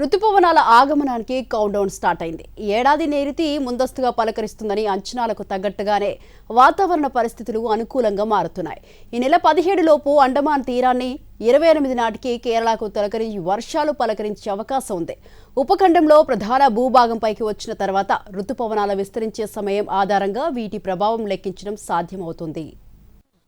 రుతుపవనాల ఆగమనానికి countdown start అయింది. ఈ ఏడాది నైరుతి ముందస్తుగా పలకరిస్తుందని అంచనాలకు తగ్గట్టుగానే వాతావరణ పరిస్థితులు అనుకూలంగా మారుతున్నాయి. ఈ నెల 17 లోపు అండమాన్ తీరాన్ని, 28 నాటికి కేరళకు తొలకరించి వర్షాలు పలకరించే అవకాశం ఉంది. ఉపఖండంలో ప్రధాన భూభాగంపైకి వచ్చిన తర్వాత రుతుపవనాల విస్తరించే సమయం ఆధారంగా వీటి ప్రభావం లెక్కించడం సాధ్యమవుతుంది.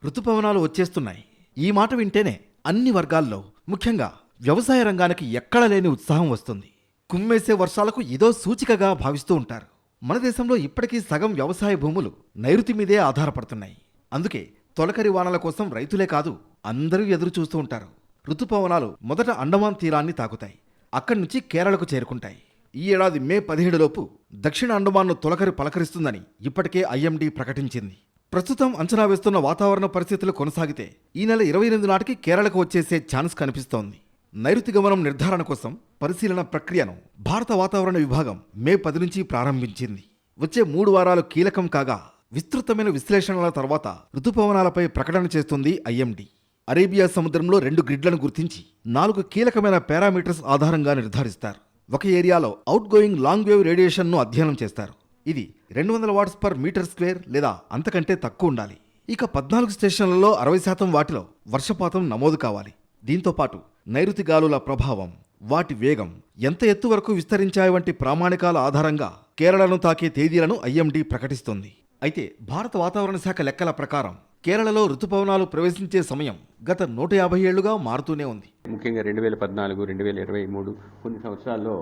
రుతుపవనాలు వచ్చేస్తున్నాయి. ఈ మాట వింటేనే అన్ని వర్గాల్లో, ముఖ్యంగా వ్యవసాయ రంగానికి ఎక్కడ లేని ఉత్సాహం వస్తుంది. కుమ్మేసే వర్షాలకు ఇదో సూచికగా భావిస్తూ ఉంటారు. మన దేశంలో ఇప్పటికీ సగం వ్యవసాయ భూములు నైరుతి మీదే ఆధారపడుతున్నాయి. అందుకే తొలకరి వానల కోసం రైతులే కాదు, అందరూ ఎదురు చూస్తూ ఉంటారు. రుతుపవనాలు మొదట అండమాన్ తీరాన్ని తాకుతాయి. అక్కడి నుంచి కేరళకు చేరుకుంటాయి. ఈ ఏడాది మే 17 లోపు దక్షిణ అండమాన్ను తొలకరి పలకరిస్తుందని ఇప్పటికే ఐఎండీ ప్రకటించింది. ప్రస్తుతం అంచనా వేస్తున్న వాతావరణ పరిస్థితులు కొనసాగితే ఈ నెల 28 నాటికి కేరళకు వచ్చేసే ఛాన్స్ కనిపిస్తోంది. నైరుతి గమనం నిర్ధారణ కోసం పరిశీలన ప్రక్రియను భారత వాతావరణ విభాగం మే 10 నుంచి ప్రారంభించింది. వచ్చే 3 వారాలు కీలకం కాగా, విస్తృతమైన విశ్లేషణల తర్వాత రుతుపవనాలపై ప్రకటన చేస్తుంది ఐఎండీ. అరేబియా సముద్రంలో 2 గ్రిడ్లను గుర్తించి 4 కీలకమైన పారామీటర్స్ ఆధారంగా నిర్ధారిస్తారు. ఒక ఏరియాలో అవుట్ గోయింగ్ లాంగ్ వేవ్ రేడియేషన్ను అధ్యయనం చేస్తారు. ఇది 200 వాట్స్ పర్ మీటర్ స్క్వేర్ లేదా అంతకంటే తక్కువ ఉండాలి. ఇక 14 స్టేషన్లలో 60% వాటిలో వర్షపాతం నమోదు కావాలి. దీంతో పాటు నైరుతి గాలుల ప్రభావం, వాటి వేగం, ఎంత ఎత్తు వరకు విస్తరించాయి వంటి ప్రామాణికాల ఆధారంగా కేరళను తాకే తేదీలను ఐఎండీ ప్రకటిస్తోంది. అయితే భారత వాతావరణ శాఖ లెక్కల ప్రకారం కేరళలో రుతుపవనాలు ప్రవేశించే సమయం గత 150 ఏళ్లుగా మారుతూనే ఉంది. ముఖ్యంగా 2014, 2023 కొన్ని సంవత్సరాల్లో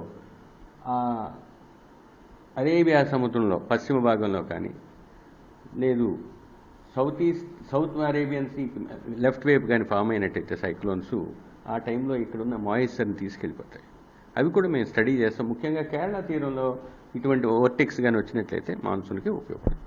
అరేబియా సముద్రంలో పశ్చిమ భాగంలో కానీ, లేదు సౌత్ అరేబియన్ సీ లెఫ్ట్ వైపు కానీ ఫామ్ అయినట్టయితే సైక్లోన్స్, ఆ టైంలో ఇక్కడున్న మాయిశ్చర్ని తీసుకెళ్ళిపోతాయి. అవి కూడా మేము స్టడీ చేస్తాం. ముఖ్యంగా కేరళ తీరంలో ఇటువంటి ఓవర్టెక్స్ కానీ వచ్చినట్లయితే మాన్సూన్కి ఉపయోగపడుతుంది.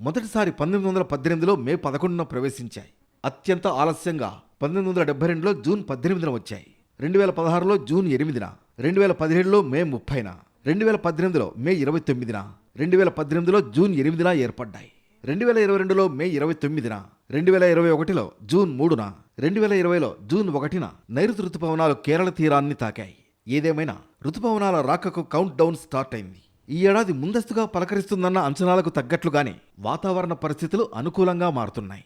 మొదటిసారి 1918లో మే 11న ప్రవేశించాయి. అత్యంత ఆలస్యంగా 1972లో జూన్ 18న వచ్చాయి. 2016లో జూన్ 8న, 2017లో మే 30న, 2018లో మే 29న, 2018లో జూన్ 8న ఏర్పడ్డాయి. 2022లో మే 29న, 2021లో జూన్ 3న, 2020లో జూన్ 1న నైరుతి రుతుపవనాలు కేరళ తీరాన్ని తాకాయి. ఏదేమైనా రుతుపవనాల రాకకు కౌంట్ డౌన్ స్టార్ట్ అయింది. ఈ ఏడాది ముందస్తుగా పలకరిస్తుందన్న అంచనాలకు తగ్గట్లుగానే వాతావరణ పరిస్థితులు అనుకూలంగా మారుతున్నాయి.